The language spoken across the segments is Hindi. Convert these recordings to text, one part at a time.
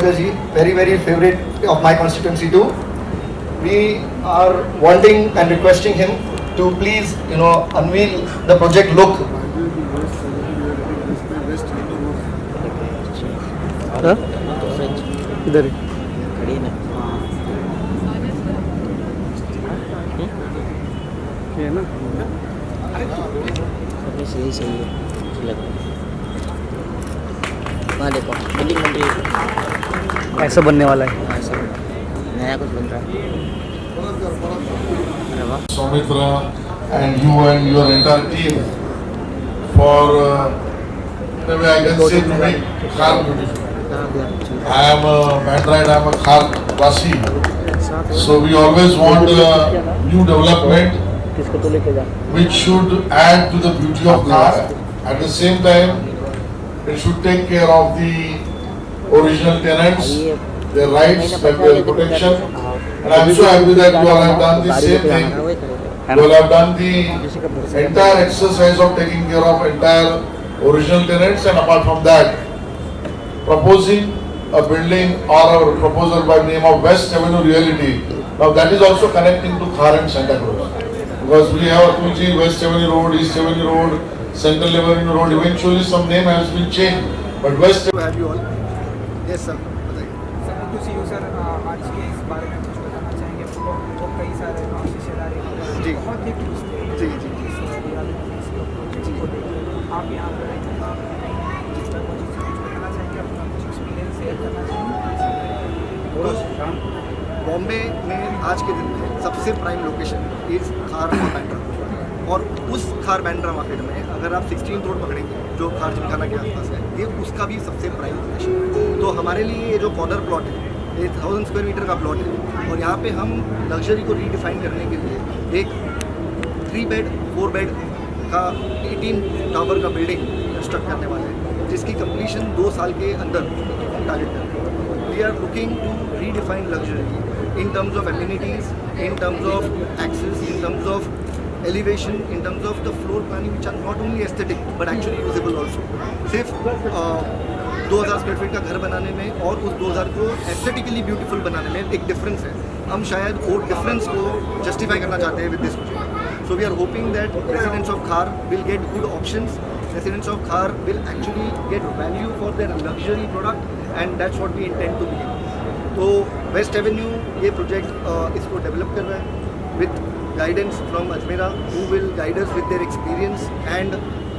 Sagar ji, very favorite of my constituency too. We are wanting and requesting him to please, unveil the project look. इधर ही खड़ी ना ये है ना अभी सही सही है लग रहा है। वहाँ देखो बिल्डिंग बन रही है। ऐसा बनने वाला है। हाँ, ऐसा नया कुछ बन रहा है। अरे वाह Soumitra and you and your entire team for maybe I can say to make Khar beautiful. I am a Bandra, I am a Khar Vasi, so we always want new development किसको तो लेके जा which should add to the beauty of Khar. At the same time, it should take care of the original tenants, their rights, their protection. And I am so happy that you all have done the same thing. You all have done the entire exercise of taking care of entire original tenants, and apart from that, proposing a building or a proposal by name of West Avenue Realty. Now that is also connecting to Khar and Santa Cruz. Because we have Tulsi, West Avenue Road, East Avenue Road, Central Avenue Road. Eventually some name has been changed. But West To have you all. Yes sir. Sir to see you sir आज के इस बारे में कुछ बताना चाहेंगे वो कई सारे रिश्तेदारी जी। बहुत ही खुश थे जी, जी। आप यहाँ पर आए हैं जिसमें कुछ बताना चाहेंगे अपना कुछ एक्सपीरियंस शेयर करना चाहेंगे। बॉम्बे में आज के दिन में सबसे प्राइम लोकेशन इज खार और बैंड्रा, और उस खार बैंड्रा मार्केट में अगर आप 16 रोड पकड़ेंगे जो खार जिमखाना के आसपास है, ये उसका भी सबसे प्राइम लोकेशन है। तो हमारे लिए ये जो कॉर्नर प्लॉट है, ये 1000 स्क्वायर मीटर का प्लॉट है, और यहाँ पे हम लग्जरी को रीडिफाइन करने के लिए एक 3 बेड 4 बेड का 18 टावर का बिल्डिंग कंस्ट्रक्ट करने वाले हैं, जिसकी कंप्लीशन 2 साल के अंदर टारगेट कर रहे हैं। We are looking to redefine luxury in terms of amenities, in terms of access, in terms of elevation, in terms of the floor planning, which are not only aesthetic but actually usable also. सिर्फ 2000 स्क्वायर फीट का घर बनाने में और उस 2000 को एस्थेटिकली ब्यूटीफुल बनाने में एक डिफरेंस है। हम शायद वो डिफरेंस को जस्टिफाई करना चाहते हैं with this project. So we are hoping that residents of Khar will get good options, residents of Khar will actually get value for their luxury product, and that's what we intend to be. तो वेस्ट एवेन्यू ये प्रोजेक्ट इसको डेवलप कर रहा है with guidance from Ajmera, who will guide us with their experience and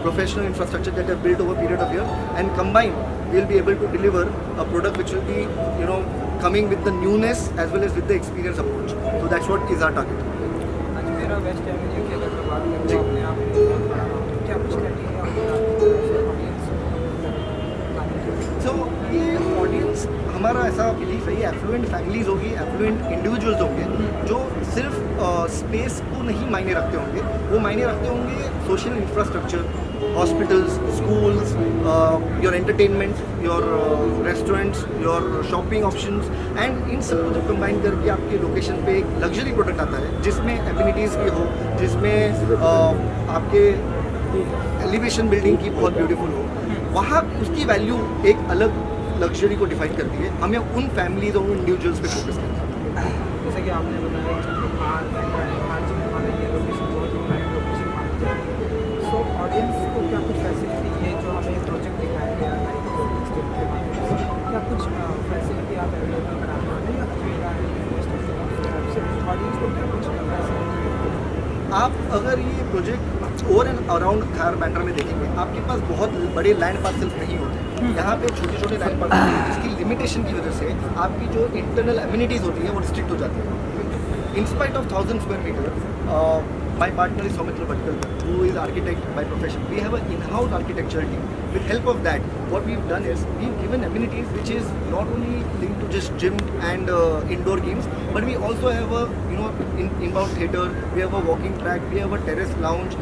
professional infrastructure that have built over period of year, and combine we will be able to deliver a product which will be coming with the newness as well as with the experience approach. So that's what is our target. Ajmera West Avenue की अगर मैं बात करूँ अपने आप क्या कुछ सो ये ऑडियंस हमारा ऐसा बिलीफ है, ये एफ्लुएंट फैमिलीज होगी, एफ्लुएंट इंडिविजुअल्स होंगे जो सिर्फ स्पेस को नहीं मायने रखते होंगे, वो मायने रखते होंगे social infrastructure, hospitals, schools, your entertainment, your restaurants, your shopping options, and in सबको जब कंबाइन करके आपके लोकेशन पे एक लग्जरी प्रोडक्ट आता है जिसमें एमिनिटीज़ भी हो, जिसमें आपके एलिवेशन बिल्डिंग की बहुत ब्यूटीफुल हो, वहाँ उसकी वैल्यू एक अलग लग्जरी को डिफाइन करती है। हमें उन फैमिलीज और उन इंडिविजुअल्स पे फोकस करना है। जैसे कि आपने बताया आज हमारे ये लोकेशन बहुत ही प्राइम लोकेशन मानी जाती है। सो ऑडियंस को क्या कुछ फैसिलिटी ये जो हमें प्रोजेक्ट दिखाया गया है स्टेट के माध्यम से, क्या कुछ फैसिलिटी आप अवेलेबल कराने वाले हैं या ऑडियंस को क्या कुछ फैसिलिटी? आप अगर ये प्रोजेक्ट ओवर एंड अराउंड खार बैंड्रा में देखेंगे, आपके पास बहुत बड़े लैंड पार्सल्स नहीं होते, यहाँ पे छोटे छोटे लैंड पार्सल हैं, जिसकी लिमिटेशन की वजह से आपकी जो इंटरनल एमिनिटीज़ होती हैं वो रिस्ट्रिक्ट हो जाती है। In spite of 1000 square meter, my partner is Soumitra Bhatkar, who is architect by profession. We have an in-house architectural team. With help of that, what we've done is we've given amenities which is not only linked to just gym and indoor games, but we also have a inbound theatre, we have a walking track, we have a terrace lounge.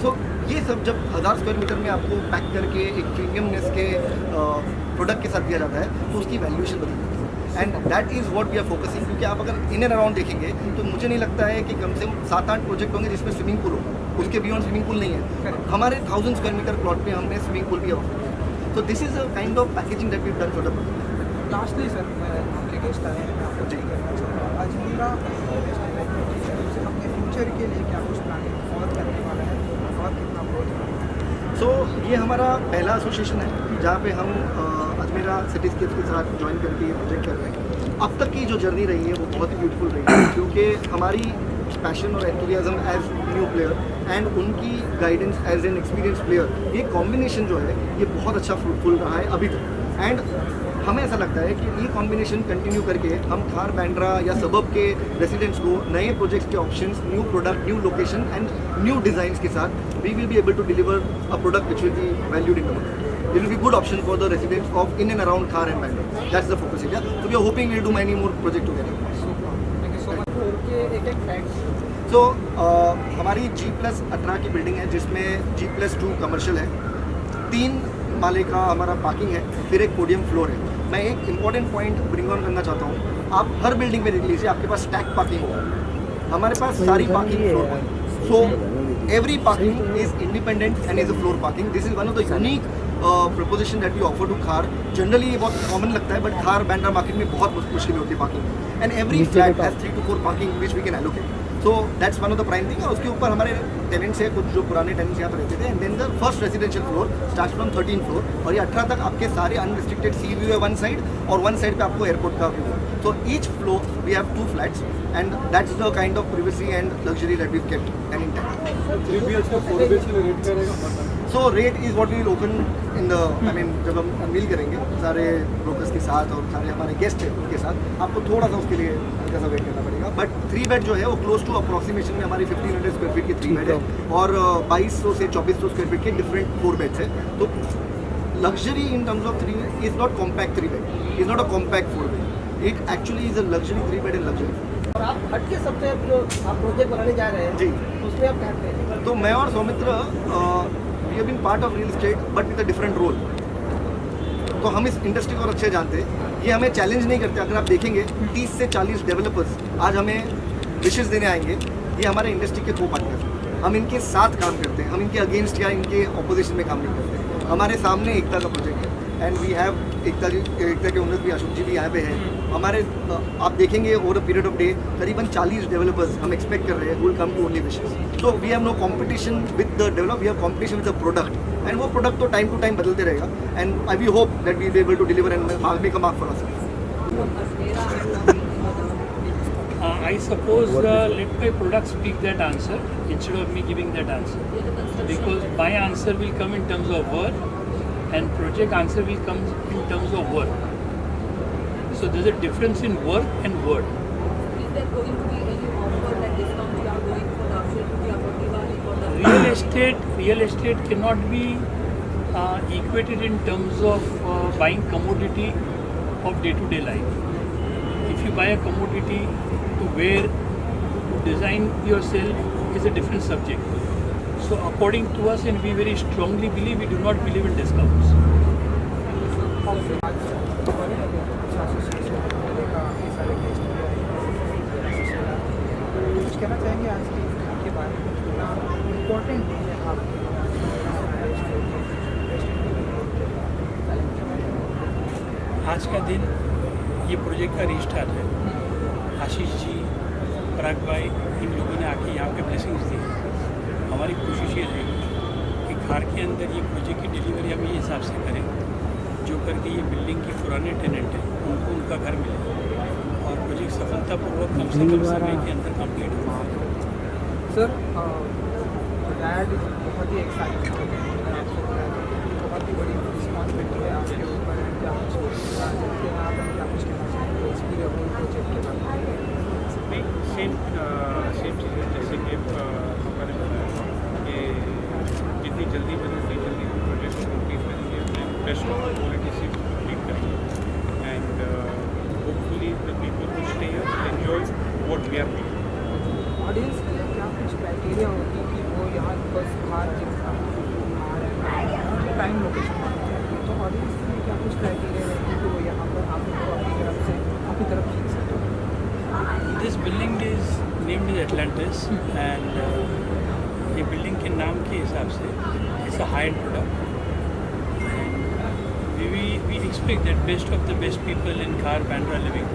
So ये सब जब 1000 स्क्वायर मीटर में आपको पैक करके एक प्रीमियमनेस के प्रोडक्ट के साथ दिया जाता है, तो उसकी वैल्यूएशन बदल जाती है। And that is what we are focusing, क्योंकि आप अगर इन एंड अराउंड देखेंगे तो मुझे नहीं लगता है कि कम से कम 7-8 प्रोजेक्ट होंगे जिसमें स्विमिंग पूल होगा, उसके बियॉन्ड स्विमिंग पूल नहीं है। हमारे 1000 स्क्वायर मीटर प्लॉट पे हमने स्विमिंग पूल भी ऑफर किया। तो this is a kind of packaging that we done for the project. Lastly sir आपके गेस्ट आए हैं, मैं आपको चेक करना चाहता हूँ अजमेरा अपने फ्यूचर के लिए क्या कुछ प्लानिंग और करने वाला है और कितना ग्रोथ करना है? सो ये हमारा पहला एसोसिएशन है जहाँ पे हम अजमेरा सिटीस्केप के साथ ज्वाइन करके ये प्रोजेक्ट कर रहे हैं। अब तक की जो जर्नी रही है वो बहुत ही ब्यूटीफुल रही है, क्योंकि हमारी पैशन और enthusiasm as new player and उनकी guidance as an experience player, ये कॉम्बिनेशन जो है ये बहुत अच्छा फ्रूटफुल रहा है अभी तक। एंड हमें ऐसा लगता है कि ये कॉम्बिनेशन कंटिन्यू करके हम थार बैंड्रा या सबब के रेसिडेंट्स को नए प्रोजेक्ट्स के options, new product, new location and new designs के साथ we will be able to deliver a product which will be valued in the market. It will be good option for the residents of in and around Thar and Bangalore. That's the focus area. So we are hoping we'll do many more projects together. Thank you so much. उनके एक फैक्ट्स So हमारी G+18 की बिल्डिंग है जिसमें G+2 कमर्शियल है, 3 माले का हमारा पार्किंग है, फिर एक पोडियम फ्लोर है. मैं एक इम्पॉर्टेंट पॉइंट ब्रिंग ऑन करना चाहता हूँ. आप हर बिल्डिंग में देख लीजिए आपके पास स्टैक पार्किंग होगा, हमारे पास सारी पार्किंग फ्लोर पर. So every parking is independent and is a floor parking. This is one of the unique proposition that we offer to Thar. Generally ये बहुत कॉमन लगता है, बट थार बैंड्रा मार्केट में बहुत मुश्किल होती है parking. And every flat has 3 to 4 parking which we can allocate. So that's one of the prime thing. और उसके ऊपर हमारे टेनेंट्स हैं, कुछ जो पुराने टेनेंट्स यहाँ पर रहते थे. And then the first residential floor start from 13th floor और ये 18 तक आपके सारे अनरिस्ट्रिक्टेड सी व्यू है वन साइड, और वन साइड पे आपको एयरपोर्ट का व्यू है. So each floor we have 2 flats and that's the kind of privacy and luxury that we've kept and intact. 3 BHK 4 BHK rate क्या रहेगा? So rate is what we will open in the, I mean जब हम मिल करेंगे सारे ब्रोकर्स के साथ और सारे हमारे गेस्ट हैं उनके साथ, आपको थोड़ा सा उसके लिए हल्का सा वेट करना पड़ेगा. बट 3 बेड जो है वो क्लोज टू अप्रॉक्सीमेशन में हमारी 1500 स्क्वायर फीट की 3 बेड है और 2200 से 2400 स्क्वायर फीट के डिफरेंट 4 बेड्स है. तो luxury in terms of 3 is not compact 3 bed, is not a compact 4 bed. It actually is a luxury 3 bed and luxury. और आप हट के सबसे जो आप प्रोजेक्ट बनाने जा रहे हैं जी, उसमें आप क्या करते हैं? तो मैं और Saumitra we have been part of real estate but with a different role. तो हम इस इंडस्ट्री को और अच्छे जानते हैं. ये हमें चैलेंज नहीं करते. अगर आप देखेंगे 30 से 40 डेवलपर्स आज हमें विशेष देने आएंगे. ये हमारे इंडस्ट्री के को पार्टनर. हम इनके साथ काम करते हैं, हम इनके अगेंस्ट या इनके ऑपोजिशन में काम नहीं करते. हमारे सामने एकता का प्रोजेक्ट है एंड वी हैव एकता के ओनर भी अशोक जी भी यहाँ पे हैं. हमारे आप देखेंगे over a period of day करीबन 40 डेवलपर्स हम एक्सपेक्ट कर रहे हैं will come to only wishes. So we have no competition with the develop, we have competition with the product एंड वो प्रोडक्ट तो टाइम टू टाइम बदलते रहेगा. And I we hope that we be able to deliver and make a mark for us. I suppose let my product speak that answer instead of me giving that answer, because my answer will come in terms of work and project answer will come in terms of work. So there's a difference in work and word. Is there going to be any offer like discount you are going for the Akshaya Tritiya for Diwali for the Real estate cannot be equated in terms of buying commodity of day-to-day life. If you buy a commodity to wear, to design yourself is a different subject. So according to us, and we very strongly believe, we do not believe in discounts. कुछ कहना चाहेंगे आज के बारे में? कितना इम्पोर्टेंट है आपके आज का दिन ये प्रोजेक्ट का रिस्टार्ट है. आशीष जी, पराग भाई, इन लोगों ने आके यहाँ पे ब्लेसिंग्स दी. हमारी कोशिश ये रहेगी कि खार के अंदर ये प्रोजेक्ट की डिलीवरी हम ये हिसाब से करें जो करके ये बिल्डिंग के पुराने टेनेंट हैं उनको उनका घर मिले और प्रोजेक्ट सफलतापूर्वक कम से कम समय के अंदर कंप्लीट हो. सर डैड बहुत ही एक्साइटेड है, बहुत ही बड़ी रिस्पॉन्सिबिलिटी है आपके ऊपर. क्या कुछ क्या कुछ कहना चाहेंगे एक्सपीरियंस प्रोजेक्ट के बारे में? सेम चीज़ है जैसे कि हमारे बताया था कि जितनी जल्दी बने उतनी जल्दी प्रोजेक्ट को कंप्लीट करेंगे, अपने बेस्ट ऑफ क्वालिटी से कंप्लीट करेंगे and hopefully the people who stay here enjoy what we are doing. Audience के लिए क्या कुछ क्राइटेरिया होती कि वो यहाँ बस बाहर टाइम लोकेशन तो ऑडियंस के लिए क्या कुछ क्राइटेरिया रहती कि वो यहाँ पर आपको आपकी तरफ खींच सकते? This building is named is Atlantis and ये बिल्डिंग के नाम के हिसाब से it's a high end product. We we expect that best of the best people in Khar, Bandra living,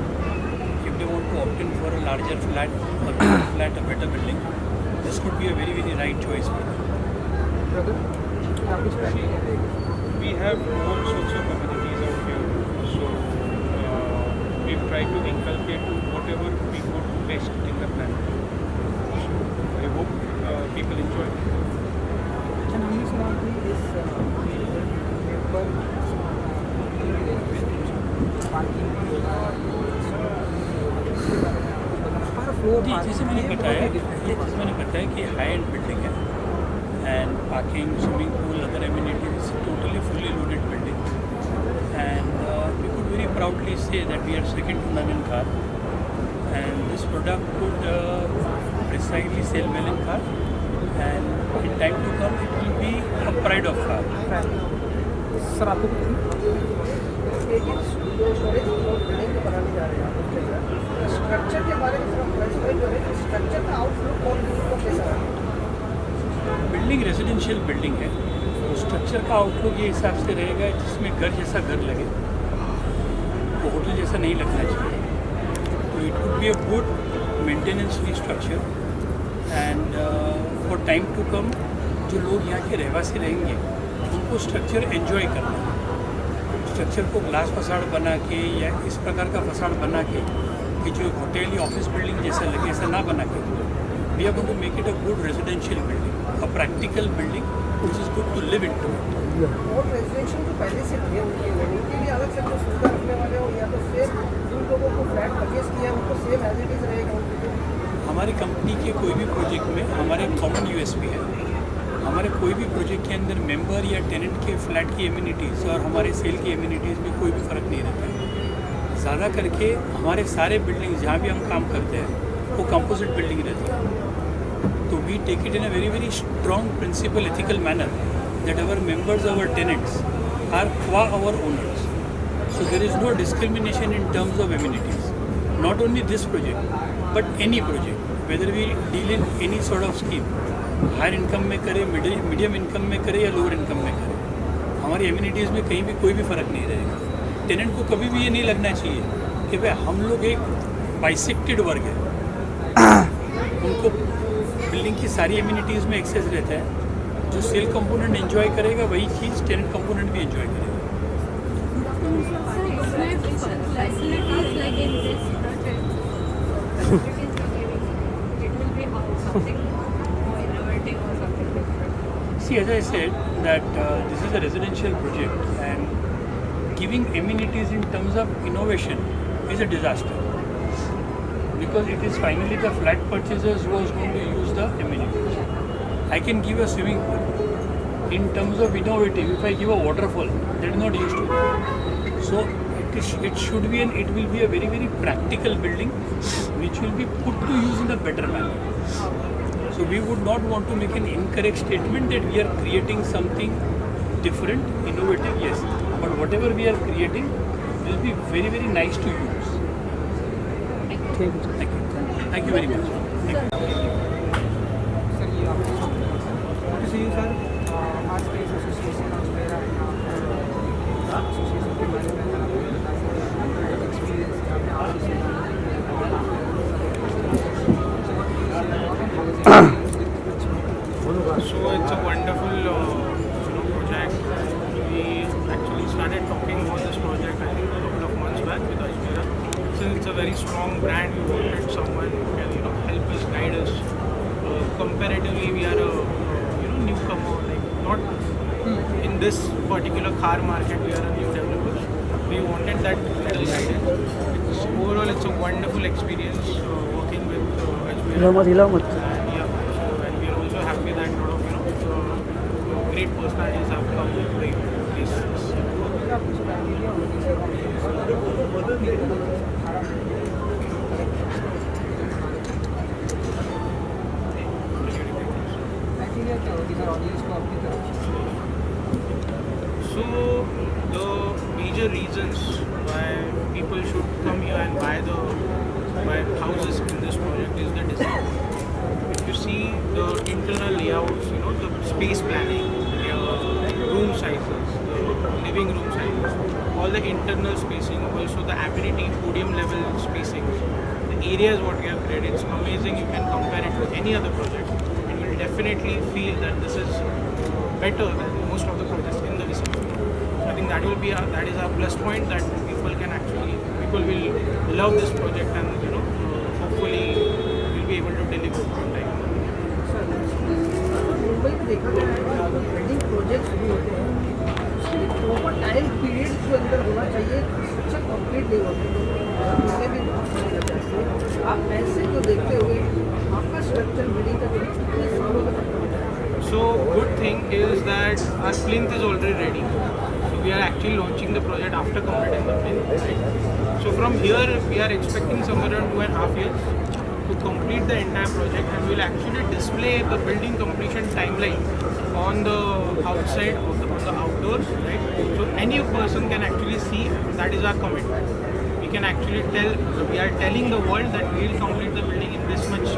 if they want to opt in for a larger flat, a better flat, a better building, this could be a very, very right choice for them. Brother क्या कुछ criteria रहेगा? We have all sorts of amenities out here, so we've tried to inculcate whatever we could best in the plan. So I hope people enjoy it. अच्छा, हमने सुना कि इस पेपर पार्किंग हर फ्लोर जी, जैसे मैंने बताया कि हाई एंड बिल्डिंग है and parking, swimming pool, other amenities, totally fully loaded building and we could very proudly say that we are second to none इन Khar and this product could precisely sell well in Khar and in time to come it will be a pride of Khar. Sir आपको बनाने जा रहे हैं स्ट्रक्चर के बारे में स्ट्रक्चर का आउटलुक और कैसा है? बिल्डिंग रेजिडेंशियल बिल्डिंग है तो स्ट्रक्चर का आउटलुक ये हिसाब से रहेगा जिसमें घर जैसा घर लगे, वो होटल जैसा नहीं लगना चाहिए. तो it would be a good maintenance free structure and for time to come जो लोग यहाँ के रहवासी रहेंगे उनको स्ट्रक्चर एंजॉय करना है. स्ट्रक्चर को ग्लास फसाड बना के या इस प्रकार का फसाड बना के कि जो होटल या ऑफिस बिल्डिंग जैसा लगे ऐसा ना बना के we are going to make it a good residential building, a practical building which is good to live in to it. और रेजिडेंशियल जो पहले से थे उनके लिए अलग से कुछ सुविधा रखने वाले हो या तो सेम जिन लोगों को फ्लैट परचेज किया है उनको सेम एज इट इज रहेगा उनके लिए? हमारी कंपनी के कोई भी प्रोजेक्ट में हमारे कॉमन यूएसपी है. हमारे कोई भी प्रोजेक्ट के अंदर मेंबर या टेनेंट के फ्लैट की एमिनिटीज़ और हमारे सेल की एमिनिटीज़ में कोई भी फ़र्क नहीं रहता है. ज़्यादा करके हमारे सारे बिल्डिंग जहाँ भी हम काम करते हैं वो कंपोजिट बिल्डिंग रहती है. तो we take it in a very very strong principle ethical manner that our members, our tenants are qua our owners. So there is no discrimination in terms of amenities. Not only this project, but any project, whether we deal in any sort of scheme, higher income में करे, मीडियम इनकम में करे या लोअर इनकम में करे, हमारी एमिनिटीज़ में कहीं भी कोई भी फ़र्क नहीं रहेगा. टेनेंट को कभी भी ये नहीं लगना चाहिए कि भाई हम लोग एक बाइसेक्टेड वर्ग है, उनको बिल्डिंग की सारी एमिनिटीज़ में एक्सेस रहता है. जो सेल कंपोनेंट एंजॉय करेगा वही चीज़ टेनेंट कंपोनेंट भी एंजॉय करेगा. Facilities like in this project, facilities you're giving, it will be how something more innovative or something different. See, as I said, that this is a residential project and giving amenities in terms of innovation is a disaster because it is finally the flat purchasers who is going to use the amenities. I can give a swimming pool. In terms of innovative, if I give a waterfall, that is not used to. So it should be and it will be a very very practical building which will be put to use in a better manner. So we would not want to make an incorrect statement that we are creating something different, innovative, yes. But whatever we are creating will be very, very nice to use. Thank you. Thank you very much. Thank you. Sir ये आपको सी यू सर आज के एसोसिएशन ऑफ मेरा एसोसिएशन के बारे में experience So it's a wonderful project. We actually started talking about this project I think a couple of months back because since it's a very strong brand, we wanted someone who can help us, guide us. Comparatively, we are a newcomer, like not in this particular car market. We are a new developers. We wanted that little guidance. Overall, it's a wonderful experience working with Ajmer. And we are also happy that a lot of great personalities have come to the place. So the major reasons why people should come here and buy houses in this project is the design. If you see the internal layouts, the space planning, the room sizes, the living room sizes, all the internal spacing, also the amenity podium level spacing. The areas what we have created, it's amazing. You can compare it to any other project and you will definitely feel that this is better than most of the projects in the vicinity. So I think that is our plus point, that people will love this project, and hopefully we'll be able to deliver on time. Mumbai में देखा गया है कि बिल्डिंग प्रोजेक्ट्स भी होते हैं, उसके लिए प्रॉपर टाइम पीरियड के अंदर होना चाहिए, स्ट्रक्चर कंप्लीट नहीं होते, उसमें भी बहुत समय लग जाती है। आप ऐसे को देखते हुए आपका स्ट्रक्चर बिल्डिंग का कितने सालों का खत्म हो जाएगा? So good thing is that our plinth is already ready. So we are actually launching the project after completing the plinth. Right? So from here we are expecting somewhere around 2.5 years to complete the entire project, and we will actually display the building completion timeline on the outside of the outdoors. Right? So any person can actually see that is our commitment. We can actually we are telling the world that we will complete the building in this much,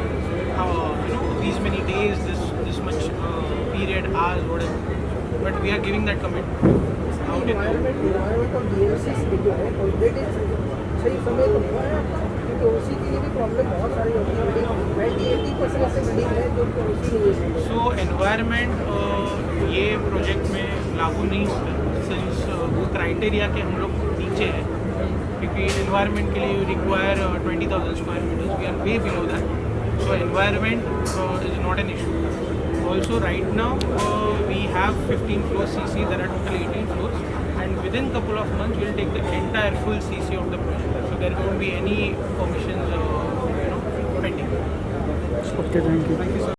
these many days, this much period, hours, whatever. But we are giving that commitment. How did environment of DLCs जो है ऑलरेडी सही समय तो हुआ है आपका, क्योंकि ओसी के लिए भी प्रॉब्लम बहुत सारी होती है। बिल्डिंग 90% ऐसे बिल्डिंग है जो ओसी नहीं है। So environment ये प्रोजेक्ट में लागू नहीं होता, सिंस वो क्राइटेरिया के हम लोग नीचे हैं, क्योंकि एनवायरनमेंट के लिए you require 20,000 square meters, we are way below that. So environment is not an issue. Also right now we have 15 floors CC, there are total 18 floors, and within couple of months we will take the entire full CC of the project. So there won't be any permissions pending. Okay, thank you.